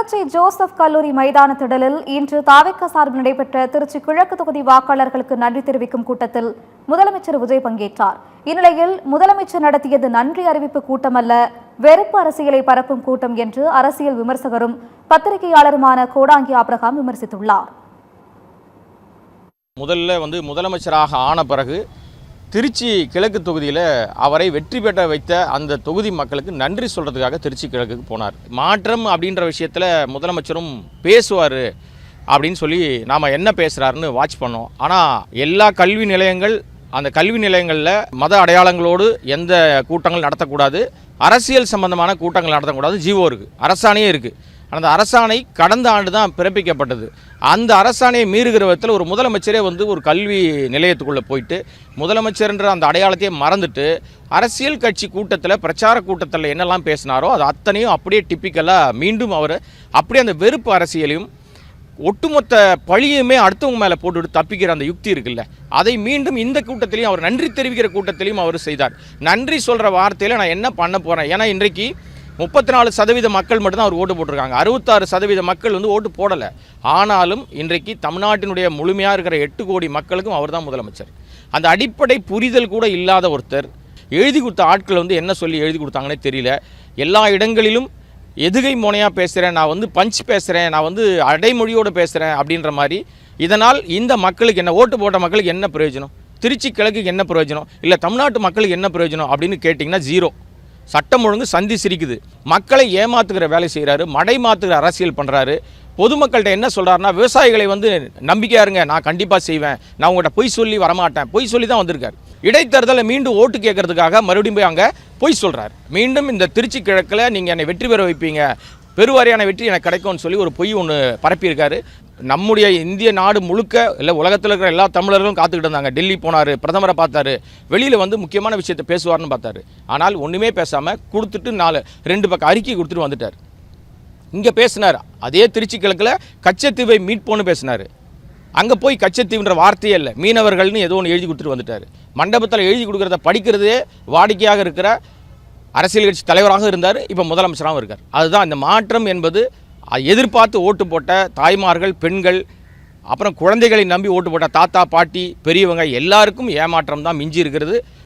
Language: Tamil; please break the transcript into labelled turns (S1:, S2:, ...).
S1: திருச்சி ஜோசப் கல்லூரி மைதான திடலில் இன்று தாவேக்கா சார்பில் நடைபெற்ற திருச்சி கிழக்கு தொகுதி வாக்காளர்களுக்கு நன்றி தெரிவிக்கும் கூட்டத்தில் முதலமைச்சர் விஜய் பங்கேற்றார். இந்நிலையில் முதலமைச்சர் நடத்தியது நன்றி அறிவிப்பு கூட்டமல்ல, வெறுப்பு அரசியலை பரப்பும் கூட்டம் என்று அரசியல் விமர்சகரும் பத்திரிகையாளருமான கோடாங்கி ஆபிரகாம் விமர்சித்துள்ளார்.
S2: முதலமைச்சராக ஆன பிறகு திருச்சி கிழக்கு தொகுதியில் அவரை வெற்றி பெற வைத்த அந்த தொகுதி மக்களுக்கு நன்றி சொல்கிறதுக்காக திருச்சி கிழக்குக்கு போனார். மாற்றம் அப்படின்ற விஷயத்தில் முதலமைச்சரும் பேசுவார் அப்படின்னு சொல்லி நாம் என்ன பேசுகிறாருன்னு வாட்ச் பண்ணோம். ஆனால் எல்லா கல்வி நிலையங்கள், அந்த கல்வி நிலையங்களில் மத அடையாளங்களோடு எந்த கூட்டங்கள் நடத்தக்கூடாது, அரசியல் சம்பந்தமான கூட்டங்கள் நடத்தக்கூடாது, ஜீவோ இருக்குது, அரசாணையே இருக்குது. அந்த அரசாணை கடந்த ஆண்டு தான் பிறப்பிக்கப்பட்டது. அந்த அரசாணையை மீறுகிற விதத்தில் ஒரு முதலமைச்சரே ஒரு கல்வி நிலையத்துக்குள்ளே போயிட்டு முதலமைச்சர்ன்ற அந்த அடையாளத்தையே மறந்துட்டு அரசியல் கட்சி கூட்டத்தில், பிரச்சார கூட்டத்தில் என்னெல்லாம் பேசினாரோ அது அத்தனையும் அப்படியே டிப்பிக்கலாக மீண்டும் அவர் அப்படியே அந்த வெறுப்பு அரசியலையும் ஒட்டுமொத்த பழியுமே அடுத்தவங்க மேலே போட்டுவிட்டு தப்பிக்கிற அந்த யுக்தி இருக்குல்ல, அதை மீண்டும் இந்த கூட்டத்திலையும் அவர் நன்றி தெரிவிக்கிற கூட்டத்திலையும் அவர் செய்தார். நன்றி சொல்கிற வார்த்தையில் நான் என்ன பண்ண போகிறேன், ஏன்னா இன்றைக்கு 34% மக்கள் மட்டும்தான் அவர் ஓட்டு போட்டிருக்காங்க. 66% மக்கள் ஓட்டு போடலை. ஆனாலும் இன்றைக்கு தமிழ்நாட்டினுடைய முழுமையாக இருக்கிற 8 கோடி மக்களுக்கும் அவர் தான் முதலமைச்சர். அந்த அடிப்படை புரிதல் கூட இல்லாத ஒருத்தர் எழுதி கொடுத்த ஆட்கள் என்ன சொல்லி எழுதி கொடுத்தாங்கன்னே தெரியல. எல்லா இடங்களிலும் எதுகை மோனையாக பேசுகிறேன், நான் பஞ்ச் பேசுகிறேன், நான் அடைமொழியோடு பேசுகிறேன் அப்படின்ற மாதிரி. இதனால் இந்த மக்களுக்கு என்ன, ஓட்டு போட்ட மக்களுக்கு என்ன பிரயோஜனம், திருச்சி கிழக்குக்கு என்ன பிரயோஜனம், இல்லை தமிழ்நாட்டு மக்களுக்கு என்ன பிரயோஜனம் அப்படின்னு கேட்டிங்கன்னா ஜீரோ. சட்டம் ஒழுங்கு சந்தி சிரிக்குது. மக்களை ஏமாத்துகிற வேலை செய்கிறாரு, மடை மாற்றுகிற அரசியல் பண்ணுறாரு. பொதுமக்கள்கிட்ட என்ன சொல்கிறாருன்னா, விவசாயிகளை நம்பிக்கையாக இருங்க, நான் கண்டிப்பாக செய்வேன், நான் உங்கள்கிட்ட பொய் சொல்லி வரமாட்டேன், பொய் சொல்லி தான் வந்திருக்காரு. இடைத்தேர்தலில் மீண்டும் ஓட்டு கேட்கறதுக்காக மறுபடியும் போய் அங்கே பொய் சொல்கிறார். மீண்டும் இந்த திருச்சி கிழக்கில் நீங்கள் என்னை வெற்றி பெற வைப்பீங்க, பெருவாரியான வெற்றி எனக்கு கிடைக்கும்னு சொல்லி ஒரு பொய் ஒன்று பரப்பியிருக்காரு. நம்முடைய இந்திய நாடு முழுக்க, இல்லை உலகத்தில் இருக்கிற எல்லா தமிழர்களும் காத்துக்கிட்டு இருந்தாங்க. டெல்லி போனார், பிரதமரை பார்த்தாரு, வெளியில் முக்கியமான விஷயத்தை பேசுவார்னு பார்த்தாரு. ஆனால் ஒன்றுமே பேசாமல் கொடுத்துட்டு 2 பக்கம் அறிக்கை கொடுத்துட்டு வந்துட்டார். இங்கே பேசினார், அதே திருச்சி கிழக்கில் கச்சத்தீவை மீட்போன்னு பேசினார். அங்கே போய் கச்சத்தீவுன்ற வார்த்தையே இல்லை, மீனவர்கள்னு ஏதோ ஒன்று எழுதி கொடுத்துட்டு வந்துட்டார். மண்டபத்தில் எழுதி கொடுக்குறத படிக்கிறதே வாடிக்கையாக இருக்கிற அரசியல் கட்சி தலைவராக இருந்தார், இப்போ முதலமைச்சராகவும் இருக்கார். அதுதான் இந்த மாற்றம் என்பது. எதிர்பார்த்து ஓட்டு போட்ட தாய்மார்கள், பெண்கள், அப்புறம் குழந்தைகளை நம்பி ஓட்டு போட்ட தாத்தா, பாட்டி, பெரியவங்க எல்லாருக்கும் ஏமாற்றம் தான் மிஞ்சி இருக்கிறது.